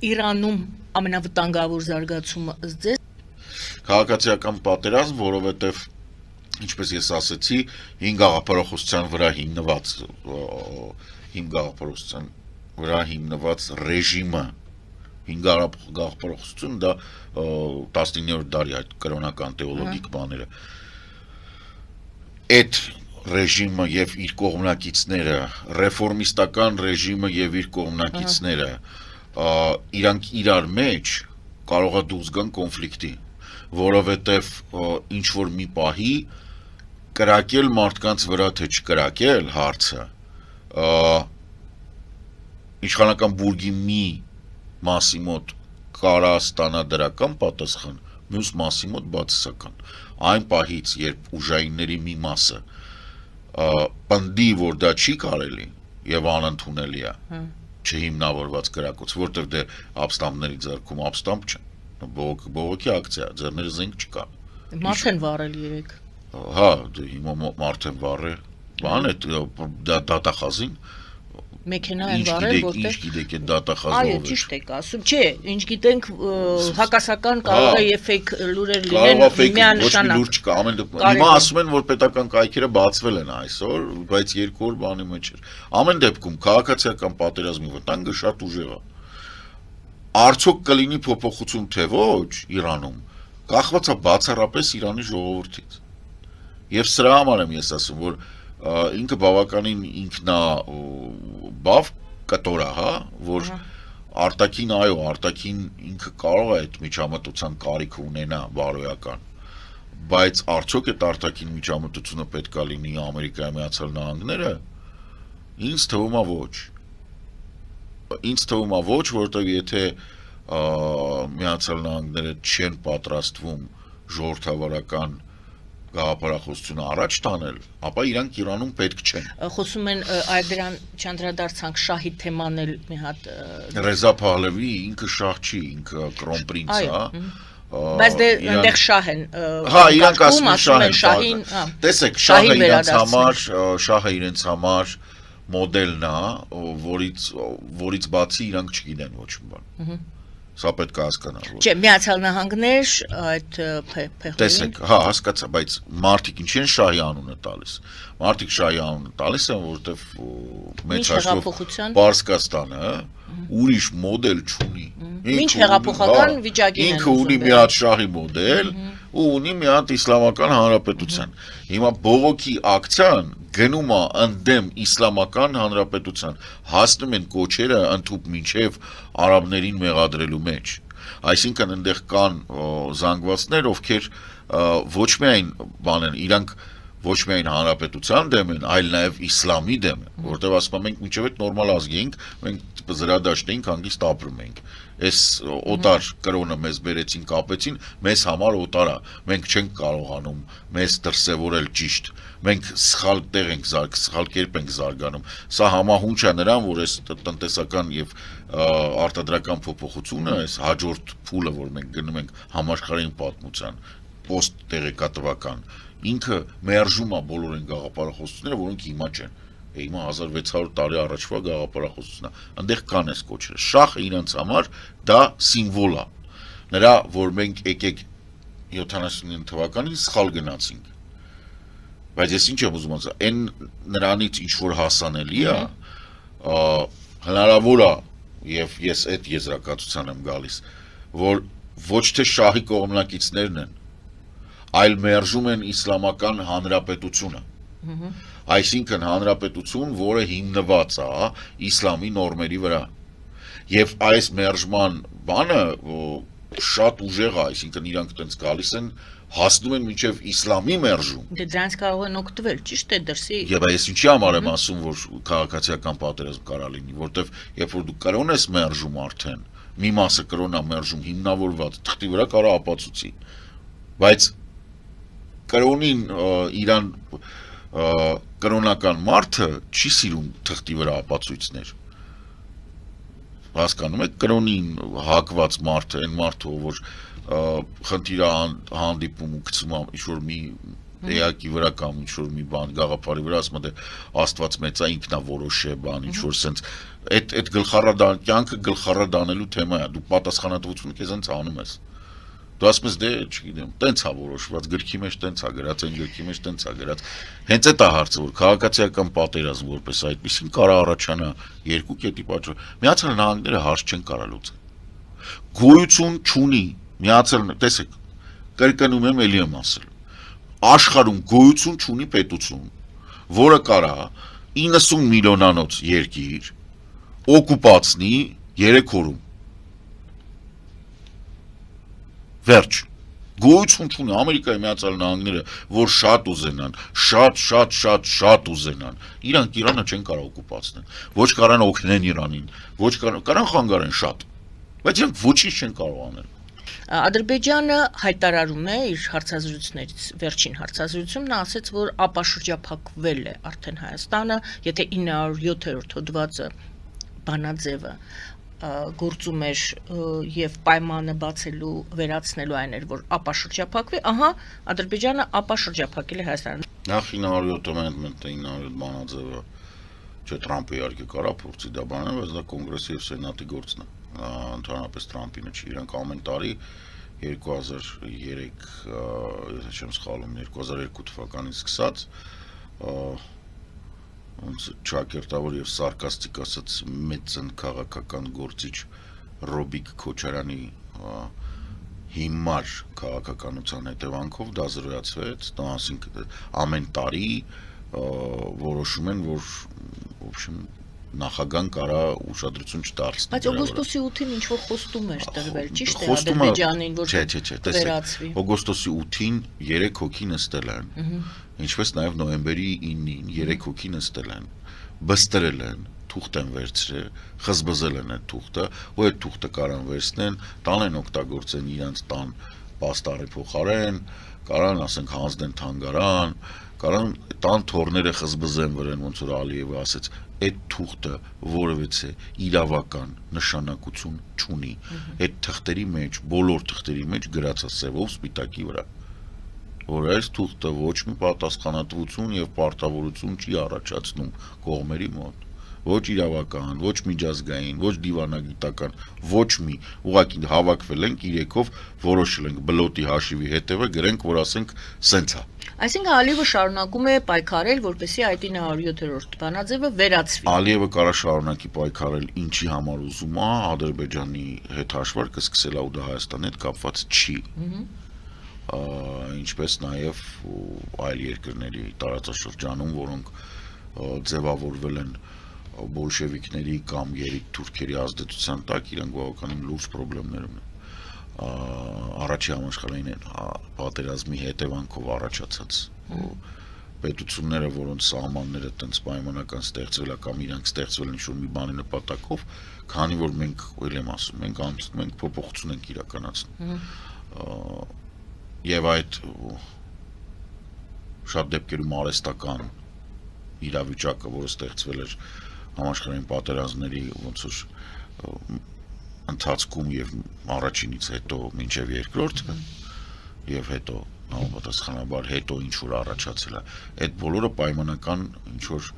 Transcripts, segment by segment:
Իրանում ամենավտանգավոր զարգացումը ըստ Քաղաքացիական պատերազմ, որովհետև ինչպես ես ասացի, 5 գաղափարախոսության վրա հիմնված ռեժիմը 5 գաղափարախոսություն դա 19-րդ դարի այդ կրոնական թեոլոգիկ բաները այդ ռեժիմը եւ իր կողմնակիցները ռեֆորմիստական ռեժիմը եւ իր կողմնակիցները իրանք իրար մեջ կարող է դուրս գան կոնֆլիկտի որովհետեւ ինչ որ մի պահի կրակել մարդկանց վրա թե չկրակել հարցը իշխանական բուրգի մի մասի մոտ կարա ստանա դրական պատասխան մյուս մասի մոտ բացասական այն պահից երբ ուժայինների մի մասը պնդի որ դա չի կարելի եւ անընդունելի է չհիմնավորված կրակոց որտեվ դե ապստամբների ձեռքում ապստամբ չեն բողոքի ակցիա ձեռները զենք չկա մարդ են վառել երեք հա դե հիմա մարդ են վառել բան է դատախազին մեքենա են վառել որտեղ ինչ գիտեք այդ դատախազը այո ճիշտ եք ասում չէ ինչ գիտենք հակասական կարող է եւ fake լուրեր լինեն միանշանակ հիմա ասում են որ պետական կայքերը բացվել են այսօր բայց 2 օր բանի մեջ էր ամեն դեպքում քաղաքացիական պատերազմի վտանգը շատ ուժեղ է արդյոք կլինի փոփոխություն թե ոչ Իրանում կախված է բացառապես Իրանի ժողովրդից եւ սրա համար եմ ես ասում որ ինքը բավականին ինքնա բավ կտոր է, հա, որ արտաքին ինքը կարող է այդ միջամտության կարիք ունենա բարոյական, բայց արդյոք այդ արտաքին միջամտությունը պետք է լինի Ամերիկայի Միացյալ Նահանգները, ինձ թվում է ոչ, որովհետև եթե Միացյալ Նահանգները չեն պատրաստվում ժողովրդավարական գաղափարախոսությունը առաջ տանել, ապա իրանք Իրանում պետք չեն։ Խոսում են այդրան չանդրադարձանք շահի թեման էլ մի հատ Ռեզա Փահլևի ինքը շահ չի, ինքը կրոնպրինց է, բայց դե այնտեղ շահ են։ Հա, իրանք ասում են շահին, տեսեք, շահը իրենց համար մոդելն է, որից բացի իրանք չգիտեն ոչ մի բան։ Սա պետք է հասկանալ։ Չէ, Միացյալ Նահանգներ այդ փեղին։ Տեսեք, հա, հասկացա, բայց մարդիկ ինչ են շահի անունը տալիս։ Մարդիկ շահի անունը տալիս են, որովհետև մեծ հաշվով Պարսկաստանը ուրիշ մոդել չունի։ Ինչ հեղափոխական վիճակին են ինքը ունի մի հատ շահի մոդել ու ունի մի հատ իսլամական հանրապետության։ Հիմա բողոքի ակցիան գնում է ընդդեմ իսլամական հանրապետության, հասնում են կոչերը ընդհուպ մինչև արաբներին մեղադրելու մեջ։ Այսինքն այնտեղ կան զանգվածներ, ովքեր ոչ միայն բանեն, իրանք ոչ միայն հանրապետության դեմ են, այլ նաև իսլամի դեմ են, որտեղ ասում մենք մինչև այդ նորմալ ազգ ենք, մենք զրադաշտ ենք, հանգիստ ապրում ենք։ Այս օտար կրոնը մեզ բերեցին, կապեցին, մեզ համար օտար է, մենք չենք կարողանում մեզ դրսևորել ճիշտ, մենք սխալ տեղ ենք սխալ կերպ ենք զարգանում։ Սա համահունչ է նրան, որ այս տնտեսական եւ արտադրական փոփոխությունը, այս հաջորդ փուլը, որ մենք գնում ենք համաշխարհային պատմության, post տեղեկատվական, ինքը մերժում է բոլոր այն գաղափարախոսությունները, որոնք հիմա չեն։ Հիմա 1600 տարի առաջվա գաղափարախոսությունն է։ Այնտեղ կան այս կոչերը։ Շախը իրենց համար դա սիմվոլ է։ Նրա, որ մենք եկեք 79 թվականին սխալ գնացինք։ Բայց ես ինչ եմ ուզում ասել, այն նրանից ինչ որ հասանելի է, հնարավոր է, եւ ես այդ եզրակացության եմ գալիս, որ ոչ թե շահի կողմնակիցներն են, այլ մերժում են իսլամական հանրապետությունը։ Այսինքն հանրապետություն, որը հիմնված է իսլամի նորմերի վրա։ Եվ այս մերժման բանը շատ ուժեղ է, այսինքն իրանք տենց գալիս են, հասնում են մինչև իսլամի մերժում։ Դե դրանց կարող են օգտվել, ճիշտ է դրսի։ Եվ այս ինչի համար եմ ասում, որ քաղաքացիական պատերազմ կարա լինի, որտեվ երբ որ դու կրոն ես մերժում արդեն, մի մասը կրոնա մերժում հիմնավորված, թղթի վրա կարա ապացուցի։ Բայց կրոնին իրան կրոնական մարդը չի սիրում թղթի վրա ապացույցներ։ Հասկանում եք, կրոնին հակված մարդը, այն մարդը, որ խնդիր հանդիպում ու գցում ինչ-որ մի էակի վրա կամ ինչ-որ մի բան գաղափարի վրա ասում է Աստված մեծ է ինքնա որոշ է բան ինչ-որ սենց այդ գլխառադան կյանքը գլխառադանելու թեմա է դու պատասխանատվությունը քեզ հենց անում ես դու ասում ես դե չգիտեմ տենց է որոշված գրքի մեջ տենց է գրած այն գրքի մեջ տենց է գրած հենց այդ է հարցը որ քաղաքացիական պատերազմ որպես այդպեսին կարա առաջանա երկու կետի պատճառով Միացյալ Նահանգները հարց չեն կարա լուծել գոյություն չունի Միացյալ տեսեք կրկնում եմ ելի եմ ասել աշխարհում գոյություն չունի պետություն որը կարա 90 միլիոնանոց երկիր օկուպացնի 3 օրում Վերջ գոյություն չունի Ամերիկայի Միացյալ Նահանգները որ շատ ուզենան շատ ուզենան իրանք Իրանը չեն կարող օկուպացնել ոչ կարան օգնեն Իրանին ոչ կարան խանգարեն շատ բայց իրանք ոչինչ չեն կարող անել Ադրբեջանը հայտարարում է իր հարցազրույցներից վերջին հարցազրույցում նա ասաց որ ապաշրջափակվել է արդեն Հայաստանը եթե 907-րդ հոդվածը բանաձևը գործում էր եւ պայմանը բացելու վերացնելու այն էր որ ապաշրջափակվի ահա Ադրբեջանը ապաշրջափակել է Հայաստանը Նախ 907 ամենտը 907 բանաձևը չէ Թրամփը իհարկե կարա փորձի դա բանը բայց դա կոնգրեսի եւ սենատի գործն է ընդհանրապես Թրամփինը չի իրանք ամեն տարի 2003 եթե չեմ սխալվում 2002 թվականից սկսած ոնց ճակերտավոր եւ սարկաստիկ ասած մեծն քաղաքական գործիչ Ռոբիկ Քոչարյանի հիմար քաղաքականության հետևանքով դա զրոյացվեց դա ասինքն ամեն տարի որոշում են որ в общем նախագահան կարա ուշադրություն չդարձնի բայց օգոստոսի 8-ին ինչ որ խոստում էր տրվել ճիշտ է Ադրբեջանին որ վերացվի օգոստոսի 8-ին 3 հոգի նստել են ինչպես նաև նոյեմբերի 9-ին 3 հոգի նստել են բստրել են թուղթ են վերցրել խզբզել են այդ թուղթը ու այդ թուղթը կարան վերցնեն տանեն օգտագործեն իրանց տան պաստառի փոխարեն կարան ասենք հանձնեն թանգարան կարան տան թորները խզբզեն վրան ոնց որ Ալիևը ասեց այդ թուղթը որևէ իրավական նշանակություն չունի այդ թղթերի մեջ բոլոր թղթերի մեջ գրած է սևով սպիտակի վրա որ այս թուղթը ոչ մի պատասխանատվություն եւ պարտավորություն չի առաջացնում կողմերի մոտ ոչ իրավական ոչ միջազգային ոչ դիվանագիտական ոչ մի ուղղակի հավաքվել ենք իրեկով որոշել ենք բլոտի հաշիվի հետևը գրենք որ ասենք սենց է Այսինքն Ալիևը շարունակում է պայքարել, որպեսզի այդ 907-րդ բանաձևը վերացվի։ Ալիևը կարա շարունակի պայքարել ինչի համար ուզում է, Ադրբեջանի հետ հաշվարկը սկսել է ու դա Հայաստանի հետ կապված չի։ Ինչպես նաև այլ երկրների տարածաշրջանում, որոնք ձևավորվել են բոլշևիկների կամ երիկ թուրքերի ազդեցության տակ, իրենք բավականին լուրջ խնդիրներ ունեն։ Առաջի համաշխարհային պատերազմի հետևանքով առաջացած պետությունները, որոնց սահմանները տենց պայմանական ստեղծվել է կամ իրանք ստեղծվել են ինչ-որ մի բանի նպատակով, քանի որ մենք ել եմ ասում, մենք անցնում ենք փոփոխություն ենք իրականացնում։ Եվ այդ շատ դեպքերում արհեստական իրավիճակը, որը ստեղծվել էր համաշխարհային պատերազմների ոնց որ ընթացքում եւ առաջինից հետո մինչեւ երկրորդը եւ հետո համապատասխանաբար հետո ինչ որ առաջացել է այդ բոլորը պայմանական ինչ որ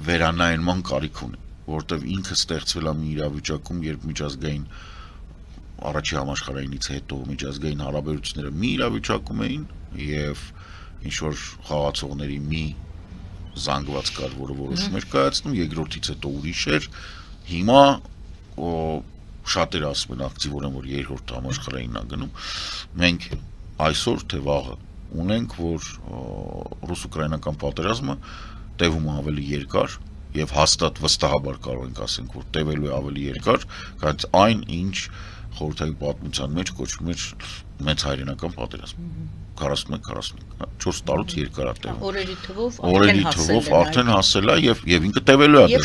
վերանայման կարիք ունի որտեվ ինքը ստեղծվել է մի իրավիճակում երբ միջազգային առաջի համաշխարհայինից հետո միջազգային հարաբերությունները մի իրավիճակում էին եւ ինչ որ խաղացողների մի զանգված կար որը որոշում էր կայացնում երկրորդից հետո ուրիշ էր հիմա շատերը ասում են ակտիվորեն որ երրորդ համաշխարհայինն է գնում մենք այսօր թե վաղը ունենք որ ռուս-ուկրաինական պատերազմը տևում է ավելի երկար եւ հաստատ վստահաբար կարող ենք ասենք որ տևելու է ավելի երկար քան այն ինչ խորհրդային պատմության մեջ կոչվում էր մեծ հայրենական պատերազմ 41-44 տարուց երկար է տևում օրերի թվով արդեն հասել է եւ ինքը տևելու է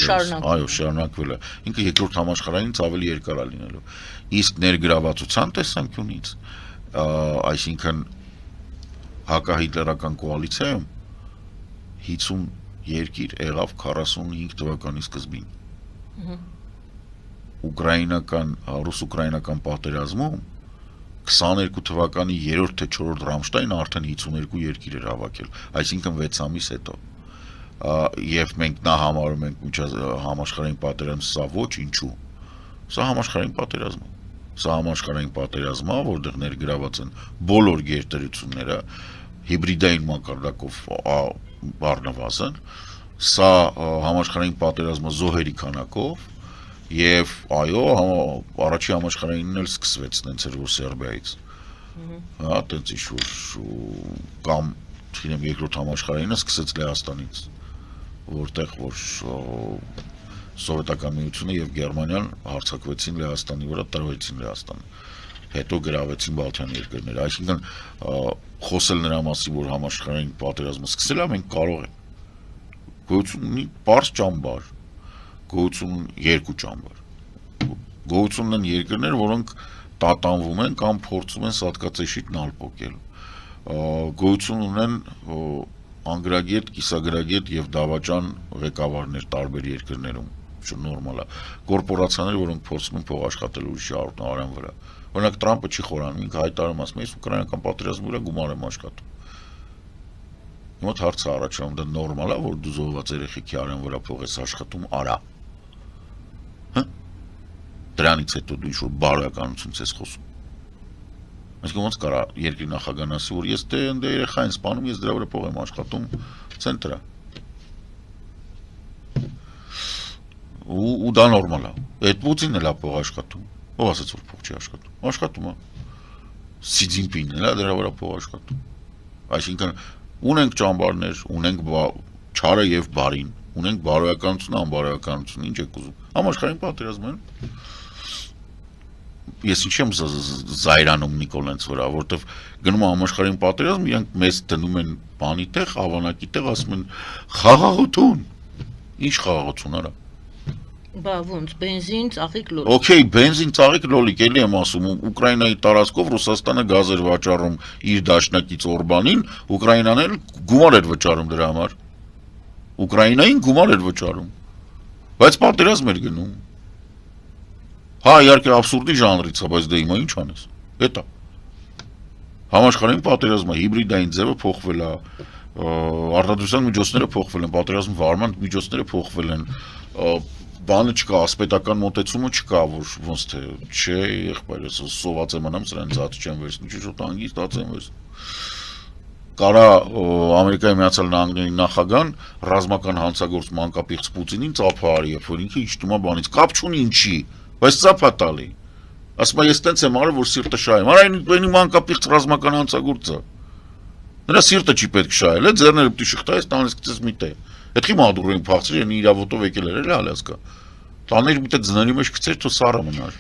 այո շարունակվել է ինքը երկրորդ համաշխարհայինից ավելի երկար է լինելու իսկ ներգրավվածության տեսանկյունից այսինքն հակահիտլերական կոալիցիայում 50 երկիր եղավ 45 թվականի սկզբին ուկրաինական ռուս-ուկրաինական պատերազմում 22 թվականի 3-րդ թե 4-րդ Ռամշտայնը արդեն 52 երկիր էր հավաքել, այսինքն 6 ամիս հետո։ Եվ մենք նա համարում ենք համաշխարհային պատերազմ, սա ոչ, ինչու։ Սա համաշխարհային պատերազմ է։ Սա համաշխարհային պատերազմ է, որտեղ ներգրաված են բոլոր գերտերությունները հիբրիդային մակարդակով առնվազն, սա համաշխարհային պատերազմը զոհերի քանակով եւ այո, առաջի համաշխարհայինն էլ սկսվեց նենց էր որ Սերբիայից։ Հա, տենց ինչ-որ կամ չգիտեմ երկրորդ համաշխարհայինը սկսեց Լեհաստանից, որտեղ որ Սովետական միությունը եւ Գերմանիան հարձակվեցին Լեհաստանի վրա, տրվեցին Լեհաստանը։ Հետո գրավեցին Բալթյան երկրները, այսինքն խոսել նրա մասին, որ համաշխարհային պատերազմը սկսել է, մենք կարող ենք։ Գոյություն ունի պարզ ճամբար, գոյություն երկու ճամբար։ Գոյություն ունեն երկրներ, որոնք տատանվում են կամ փորձում են սատկացեշիտ նալ պոկել։ Գոյություն ունեն անգրագետ, կիսագրագետ եւ դավաճան ղեկավարներ տարբեր երկրներում, що նորմալ է։ Կորպորացիաներ, որոնք փորձում են փող աշխատել ուրիշի արյան վրա։ Օրինակ Տրամպը չի խորանում, ինքը հայտարարում ասում է, ես ուկրաինական պատերազմի վրա գումար եմ աշխատում։ Մոտ հարցը առաջանում, դա նորմալ է, որ դու զոհված երեխեքի արյան վրա փող ես աշխատում, արա։ Հա։ Դրանից հետո դու ինչ-որ բարոյականությունից ես խոսում։ Այսինքն ոնց կարա երկրի նախագահն ասի, որ ես դե երեխա եմ սպանում, ես դրա վրա փող եմ աշխատում, ցենտրա։ Ու դա նորմալ է։ Այդ Պուտինն էլ է փող աշխատում։ Ո՞վ ասաց որ փող չի աշխատում։ Աշխատում է։ Սի Ցինպինն էլ է դրա վրա փող աշխատում։ Այսինքն ունենք ճամբարներ, ունենք չարը եւ բարին, ունենք բարոյականություն, անբարոյականություն, ինչ եք ուզում։ Համաշխարհային պատերազմ են։ Ես ինչ եմ զայրանում Նիկոլենց վրա, որովհետեւ գնում է համաշխարհային պատերազմ, իրանք մեզ դնում են բանի տեղ, ավանակի տեղ, ասում են խաղաղություն։ Ինչ խաղաղություն արա։ Բա ոնց բենզին, ծաղիկ լոլիկ։ Okay, բենզին, ծաղիկ լոլիկ, էլի եմ ասում, Ուկրաինայի տարածքով Ռուսաստանը գազ էր վաճառում իր դաշնակից Օրբանին, Ուկրաինան էլ գումար էր վճարում դրա համար։ Ուկրաինային գումար էր վճարում։ Բայց պատերազմ էր գնում։ Հա, իհարկե абսուրդի ժանրից է, բայց դե հիմա ինչ անես։ Էտա։ Համաշխարհային պատերազմը հիբրիդային ձևը փոխվել է, արտադրության միջոցները փոխվել են, պատերազմ վարման միջոցները փոխվել են, բանը չկա, ասպետական մոտեցումը չկա, որ ոնց թե, չէ, եղբայրս սոված եմ անամ, սրան ծած չեմ վերցնում, ճիշտ հանգիստ ած եմ վերցնում։ Կարա Ամերիկայի Միացյալ Նահանգների նախագահան ռազմական հանցագործ մանկապիղծ Պուտինին ծափահարի, որ ինքը իջնում է բանից, կապ չունի ինչի, բայց ծափ է տալի։ Ասում է ես տենց եմ արել, որ սիրտը շահեմ։ Արա այն մանկապիղծ ռազմական հանցագործը։ Նրա սիրտը չի պետք շահել, ձեռները պետք է շղթայես, տանես գցես մի տեղ։ Էդի մադուրին փախցրի, իրավոտով եկել էր, հալի հասկա։ Տաներ մի տեղ ձնանի մեջ գցեր, թո սառը մնար։